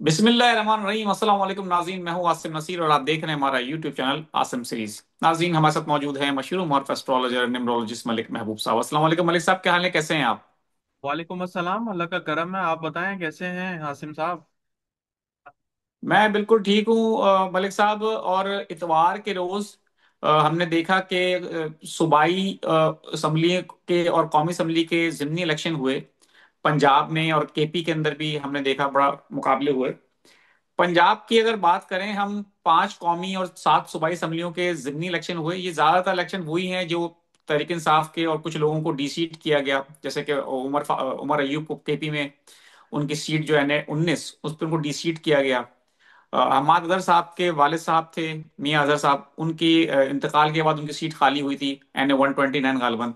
बिस्मिल्लाहिर्रहमानिर्रहीम। अस्सलाम वालेकुम नाज़रीन, मैं हूं आसिम नसीर और आप देख रहे हैं हमारा यूट्यूब चैनल आसिम सीरीज। नाज़रीन, हमारे साथ मौजूद है मशहूर मॉर्फ एस्ट्रोलॉजर न्यूमरोलॉजिस्ट मलिक महबूब साहब। अस्सलाम वालेकुम मलिक साहब, क्या हाल है, कैसे हैं आप? वालेकुम अस्सलाम। अल्लाह का करम है। आप बताएं कैसे हैं हासिम साहब। मैं बिल्कुल ठीक हूँ मलिक साहब। और इतवार के रोज हमने देखा कि सूबाई असम्बली के और कौमी असम्बली के ज़िमनी इलेक्शन हुए पंजाब में, और केपी के अंदर भी हमने देखा बड़ा मुकाबले हुए। पंजाब की अगर बात करें हम, 5 कौमी और 7 सूबाई असम्बलियों के जिमनी इलेक्शन हुए। ये ज्यादातर इलेक्शन वही हैं जो तहरीक इंसाफ के और कुछ लोगों को डीसीट किया गया, जैसे कि उमर अयूब को केपी में उनकी सीट जो है 19, उस पर उनको डीसीट किया गया। हमाद अजहर साहब के वालिद साहब थे, मियां अजहर साहब, उनकी इंतकाल के बाद उनकी सीट खाली हुई थी, NA 129 गालबन।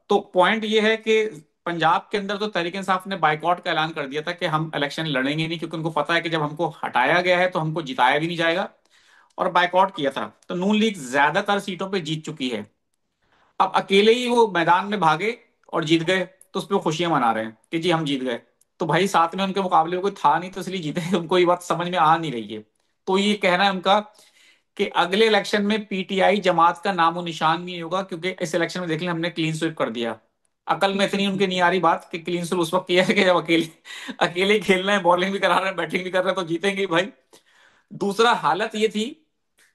तो पॉइंट ये है कि पंजाब के अंदर तो तहरीक इंसाफ ने बाइकआउट का ऐलान कर दिया था कि हम इलेक्शन लड़ेंगे नहीं, क्योंकि उनको पता है कि जब हमको हटाया गया है तो हमको जिताया भी नहीं जाएगा। और बाइकआउट किया था, तो नून लीग ज्यादातर सीटों पे जीत चुकी है। अब अकेले ही वो मैदान में भागे और जीत गए, तो उस पर खुशियां मना रहे हैं कि जी हम जीत गए। तो भाई साथ में उनके मुकाबले में कोई था नहीं, तो इसलिए जीते। उनको ये बात समझ में आ नहीं रही है। तो ये कहना है उनका कि अगले इलेक्शन में पीटीआई जमात का नामो निशान नहीं होगा, क्योंकि इस इलेक्शन में देख लें हमने क्लीन स्वीप कर दिया। अकल में इतनी उनके नहीं आ रही बात कि क्लीन स्वीप उस वक्त किया है कि जब अकेले अकेले ही खेल रहे हैं, बॉलिंग भी करा रहे हैं, बैटिंग भी कर रहे हैं, तो जीतेंगे ही भाई। दूसरा हालत ये थी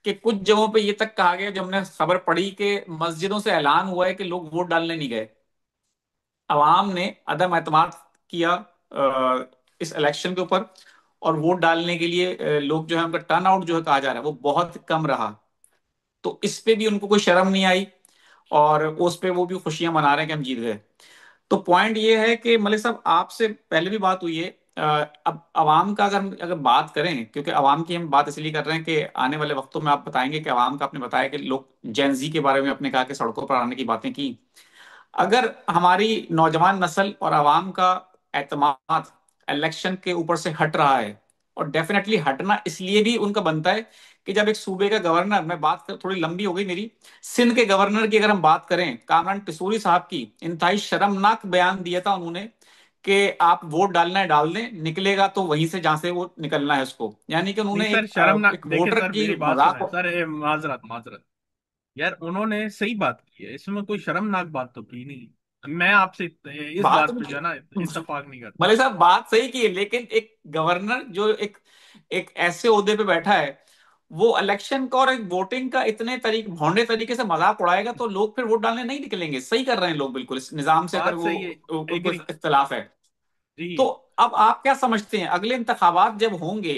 कि कुछ जगहों पे ये तक कहा गया, जब हमने खबर पड़ी कि मस्जिदों से ऐलान हुआ है कि लोग वोट डालने नहीं गए। अवाम ने अदम एतमाद किया इस इलेक्शन के ऊपर, और वोट डालने के लिए लोग जो है उनका टर्न आउट जो है कहा जा रहा है वो बहुत कम रहा। तो इस पे भी उनको कोई शर्म नहीं आई, और उस पे वो भी खुशियां मना रहे हैं कि हम जीत गए। तो पॉइंट ये है कि मलिक साहब, आपसे पहले भी बात हुई है। अब अवाम का अगर हम अगर बात करें, क्योंकि अवाम की हम बात इसलिए कर रहे हैं कि आने वाले वक्तों में आप बताएंगे कि अवाम का, आपने बताया कि लोग जेंजी के बारे में आपने कहा कि सड़कों पर आने की बातें की। अगर हमारी नौजवान नस्ल और आवाम का एतमाद इलेक्शन के ऊपर से हट रहा है, और डेफिनेटली हटना इसलिए भी उनका बनता है कि जब एक सूबे का गवर्नर, मैं बात कर थोड़ी लंबी हो गई मेरी, सिंध के गवर्नर की अगर हम बात करें, कामरान पिसूरी साहब की, इंतहाई शर्मनाक बयान दिया था उन्होंने कि आप वोट डालना है डाल दें, निकलेगा तो वहीं से जहां से वो निकलना है उसको। यानी कि नहीं उन्होंने सर, शर्म ना एक देखे वोटर सर, की मेरी बात मजाक। सुने सर। माजरत माजरत। यार उन्होंने सही बात की है, इसमें कोई शर्मनाक बात तो की नहीं। मैं आपसे इस बात बात पे जो है ना इत्तेफाक नहीं करता। मलिक साहब बात सही की है, लेकिन एक गवर्नर जो एक एक ऐसे ओहदे पे बैठा है, वो इलेक्शन का और एक वोटिंग का इतने भौंडे तरीके से मजाक उड़ाएगा, तो लोग फिर वोट डालने नहीं निकलेंगे। सही कर रहे हैं लोग बिल्कुल, इस निजाम से अगर बात वो सही है। उनको एग्री। इख्तलाफ है। तो जी। अब आप क्या समझते हैं, अगले इंतखाबात जब होंगे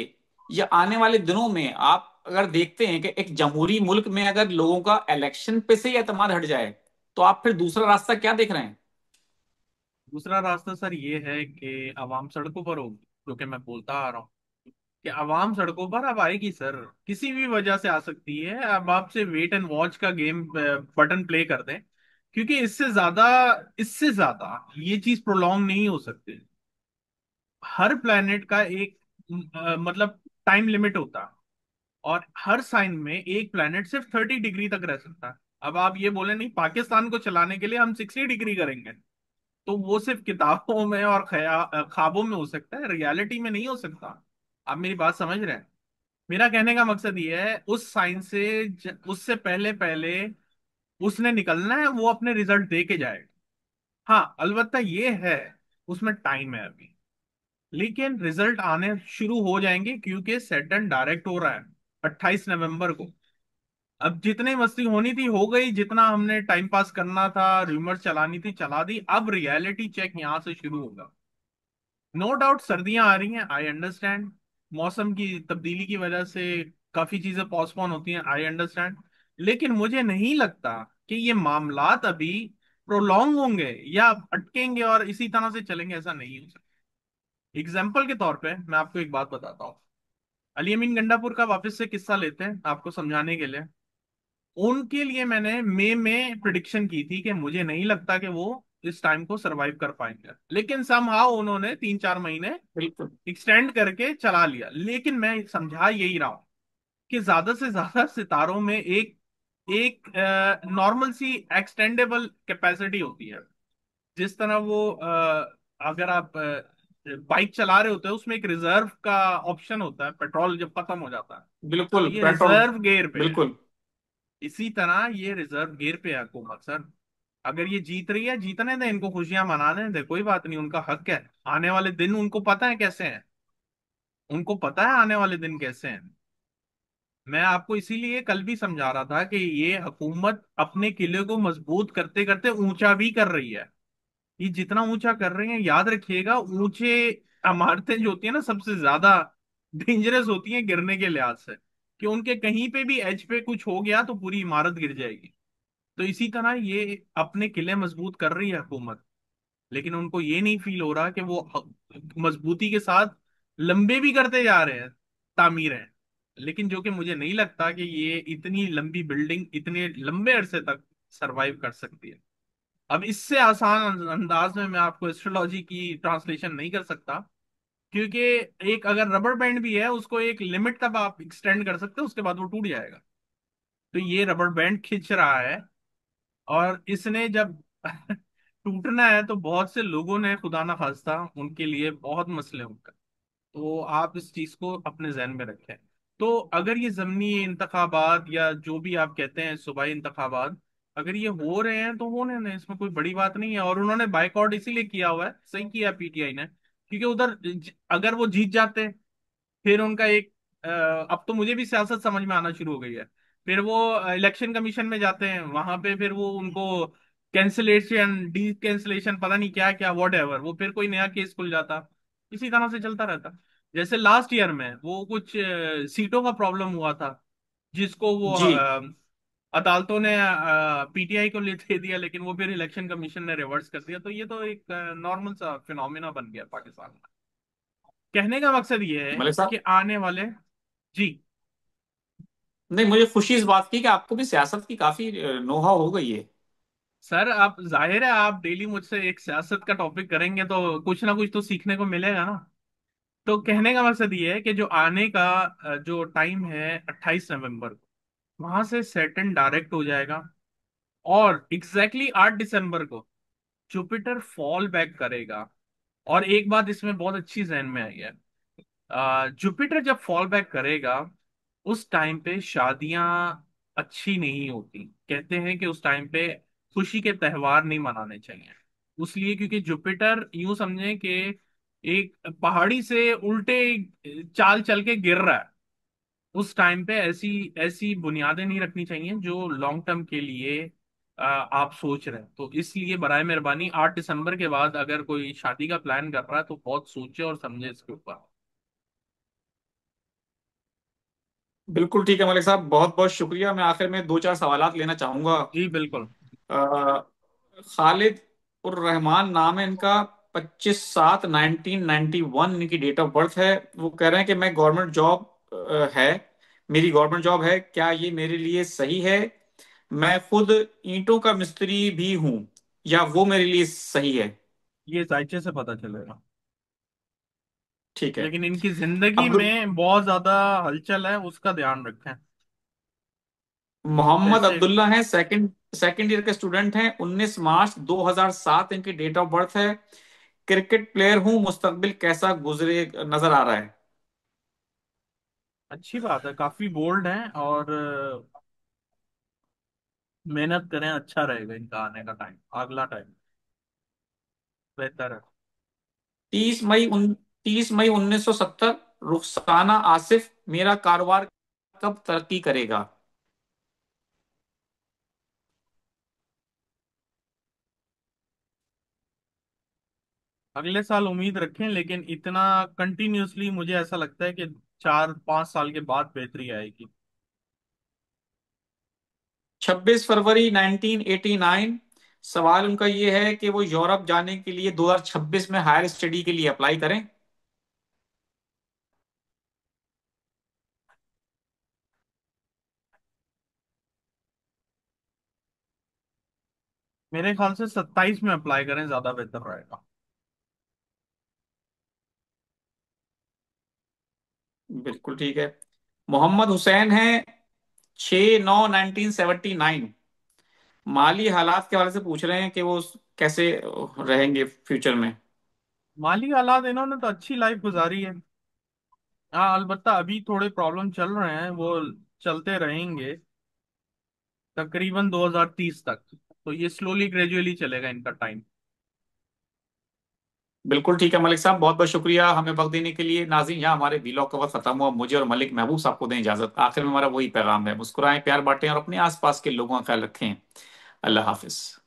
या आने वाले दिनों में, आप अगर देखते हैं कि एक जमहूरी मुल्क में अगर लोगों का इलेक्शन पे से ही एतमाद हट जाए, तो आप फिर दूसरा रास्ता क्या देख रहे हैं? दूसरा रास्ता सर ये है कि आवाम सड़कों पर होगी, जो कि मैं बोलता आ रहा हूँ कि आवाम सड़कों पर अब आएगी सर। किसी भी वजह से आ सकती है। अब आपसे वेट एंड वॉच का गेम बटन प्ले कर दें, क्योंकि इससे ज्यादा ये चीज प्रोलॉन्ग नहीं हो सकती। हर प्लेनेट का एक मतलब टाइम लिमिट होता है, और हर साइन में एक प्लेनेट सिर्फ 30 डिग्री तक रह सकता है। अब आप ये बोले नहीं, पाकिस्तान को चलाने के लिए हम 60 डिग्री करेंगे, तो वो सिर्फ किताबों में और ख्वाबों में हो सकता है, रियलिटी में नहीं हो सकता। आप मेरी बात समझ रहे हैं? मेरा कहने का मकसद ये है, उस साइन से उससे पहले पहले उसने निकलना है, वो अपने रिजल्ट दे के जाएगा। हाँ अलबत्ता ये है, उसमें टाइम है अभी, लेकिन रिजल्ट आने शुरू हो जाएंगे, क्योंकि सैटर्न डायरेक्ट हो रहा है 28 नवंबर को। अब जितनी मस्ती होनी थी हो गई, जितना हमने टाइम पास करना था, रूमर चलानी थी चला दी, अब रियलिटी चेक यहां से शुरू होगा। नो डाउट सर्दियां आ रही हैं, आई अंडरस्टैंड। मौसम की तब्दीली की वजह से काफी चीजें पोस्टपोन होती हैं, आई अंडरस्टैंड। लेकिन मुझे नहीं लगता कि ये मामलात अभी प्रोलॉन्ग होंगे या अटकेंगे और इसी तरह से चलेंगे, ऐसा नहीं हो सकता। एग्जाम्पल के तौर पे मैं आपको एक बात बताता हूँ। अली अमीन गंडापुर का वापस से किस्सा लेते हैं आपको समझाने के लिए। उनके लिए मैंने मई में प्रिडिक्शन की थी कि मुझे नहीं लगता कि वो इस टाइम को सरवाइव कर पाएंगे, लेकिन समहाउ उन्होंने 3-4 महीने बिल्कुल। एक्सटेंड करके चला लिया। लेकिन मैं समझा यही रहा हूं कि ज्यादा से ज्यादा सितारों में एक एक नॉर्मल सी एक्सटेंडेबल कैपेसिटी होती है। जिस तरह वो अगर आप बाइक चला रहे होते हैं उसमें एक रिजर्व का ऑप्शन होता है, पेट्रोल जब खत्म हो जाता है। तो बिल्कुल ये पेट्रोल। रिजर्व गियर पे है। बिल्कुल। इसी तरह ये रिजर्व गियर पे है हुकूमत सर। अगर ये जीत रही है, जीतने दें इनको, खुशियां मनाने दें, कोई बात नहीं, उनका हक है। आने वाले दिन उनको पता है कैसे हैं, उनको पता है आने वाले दिन कैसे हैं। मैं आपको इसीलिए कल भी समझा रहा था कि ये हुकूमत अपने किले को मजबूत करते करते ऊंचा भी कर रही है। ये जितना ऊंचा कर रहे हैं, याद रखिएगा, ऊंचे इमारतें जो होती है ना, सबसे ज्यादा डेंजरस होती हैं गिरने के लिहाज से, कि उनके कहीं पे भी एज पे कुछ हो गया तो पूरी इमारत गिर जाएगी। तो इसी तरह ये अपने किले मजबूत कर रही है हुकूमत, लेकिन उनको ये नहीं फील हो रहा कि वो मजबूती के साथ लंबे भी करते जा रहे हैं तामीरें। लेकिन जो कि मुझे नहीं लगता कि ये इतनी लंबी बिल्डिंग इतने लंबे अरसे तक सरवाइव कर सकती है। अब इससे आसान अंदाज में मैं आपको एस्ट्रोलॉजी की ट्रांसलेशन नहीं कर सकता, क्योंकि एक अगर रबर बैंड भी है, उसको एक लिमिट तक आप एक्सटेंड कर सकते हो, उसके बाद वो टूट जाएगा। तो ये रबर बैंड खिंच रहा है, और इसने जब टूटना है तो बहुत से लोगों ने, खुदा ना खास्ता, उनके लिए बहुत मसले होंगे। तो आप इस चीज को अपने जहन में रखें। तो अगर ये जमनी इंतखाबात या जो भी आप कहते हैं सूबाई इंतखाबात, अगर ये हो रहे हैं तो होने दें, इसमें कोई बड़ी बात नहीं है। और उन्होंने बाइकआउट इसीलिए किया हुआ है, सही किया पीटीआई ने, क्योंकि उधर अगर वो जीत जाते, फिर उनका एक अब तो मुझे भी सियासत समझ में आना शुरू हो गई है। फिर वो इलेक्शन कमीशन में जाते हैं, वहां पे फिर वो उनको कैंसिलेशन, डी कैंसिलेशन, पता नहीं क्या क्या, वॉट एवर, वो फिर कोई नया केस खुल जाता। इसी तरह से चलता रहता। जैसे लास्ट ईयर में वो कुछ सीटों का प्रॉब्लम हुआ था, जिसको वो जी। अदालतों ने पीटीआई को ले दे दिया, लेकिन वो फिर इलेक्शन कमीशन ने रिवर्स कर दिया। तो ये तो एक नॉर्मल सा फिनोमिना बन गया पाकिस्तान में। कहने का मकसद ये है मलिक साहब, कि आने वाले। जी। नहीं, मुझे खुशी इस बात की कि आपको भी सियासत की काफी नोहा हो गई है। सर आप, जाहिर है, आप डेली मुझसे एक सियासत का टॉपिक करेंगे तो कुछ ना कुछ तो सीखने को मिलेगा ना। तो कहने का मकसद ये है कि जो आने का जो टाइम है 28 नवंबर को, वहां से सैटर्न डायरेक्ट हो जाएगा। और एग्जैक्टली 8 दिसंबर को जुपिटर फॉल बैक करेगा। और एक बात इसमें बहुत अच्छी जहन में आई है, जुपिटर जब फॉल बैक करेगा, उस टाइम पे शादियां अच्छी नहीं होती। कहते हैं कि उस टाइम पे खुशी के त्योहार नहीं मनाने चाहिए। उसलिए क्योंकि जुपिटर, यूं समझें कि एक पहाड़ी से उल्टे चाल चल के गिर रहा है। उस टाइम पे ऐसी ऐसी बुनियादें नहीं रखनी चाहिए जो लॉन्ग टर्म के लिए आप सोच रहे हैं। तो इसलिए बराए मेहरबानी 8 दिसंबर के बाद अगर कोई शादी का प्लान कर रहा है तो बहुत सोचे और समझे इसके ऊपर। बिल्कुल ठीक है मलिक साहब, बहुत बहुत शुक्रिया। मैं आखिर में दो चार सवालात लेना चाहूंगा। जी बिल्कुल। खालिद उर रहमान नाम है इनका। 25/7/1991 इनकी डेट ऑफ बर्थ है। वो कह रहे हैं कि मैं गवर्नमेंट जॉब है, मेरी गवर्नमेंट जॉब है, क्या ये मेरे लिए सही है? मैं खुद ईंटों का मिस्त्री भी हूं, या वो मेरे लिए सही है? ये जायचे से पता चलेगा। ठीक है। लेकिन इनकी जिंदगी अब्दुल में बहुत ज्यादा हलचल है, उसका ध्यान रखें। मोहम्मद जैसे, अब्दुल्ला हैं, सेकंड सेकंड ईयर के स्टूडेंट हैं। 19 मार्च 2007 इनकी डेट ऑफ बर्थ है। क्रिकेट प्लेयर हूं, मुस्तकबिल कैसा गुजरे नजर आ रहा है? अच्छी बात है, काफी बोल्ड है। और मेहनत करें, अच्छा रहेगा इनका आने का टाइम, अगला टाइम बेहतर है। 30 मई रुखसाना आसिफ, मेरा कारोबार कब तरक्की करेगा? अगले साल उम्मीद रखें, लेकिन इतना कंटिन्यूअसली मुझे ऐसा लगता है कि 4-5 साल के बाद बेहतरी आएगी। 26 फरवरी 1989। सवाल उनका ये है कि वो यूरोप जाने के लिए 2026 में हायर स्टडी के लिए अप्लाई करें। मेरे ख्याल से 27 में अप्लाई करें, ज्यादा बेहतर रहेगा। बिल्कुल ठीक है। मोहम्मद हुसैन है, 6/9/1979। माली हालात के हवाले से पूछ रहे हैं कि वो कैसे रहेंगे फ्यूचर में। माली हालात इन्होंने तो अच्छी लाइफ गुजारी है। हाँ अलबत्ता अभी थोड़े प्रॉब्लम चल रहे हैं, वो चलते रहेंगे तकरीबन 2030 तक। तो ये स्लोली ग्रेजुअली चलेगा इनका टाइम। बिल्कुल ठीक है मलिक साहब, बहुत बहुत शुक्रिया हमें वक्त देने के लिए। नाज़रीन, यहाँ हमारे वीलॉग का वक्त खत्म हुआ। मुझे और मलिक महबूब साहब को दें इजाजत। आखिर में हमारा वही पैगाम है, मुस्कुराएं, प्यार बांटें और अपने आसपास के लोगों का ख्याल रखें। अल्लाह हाफिज।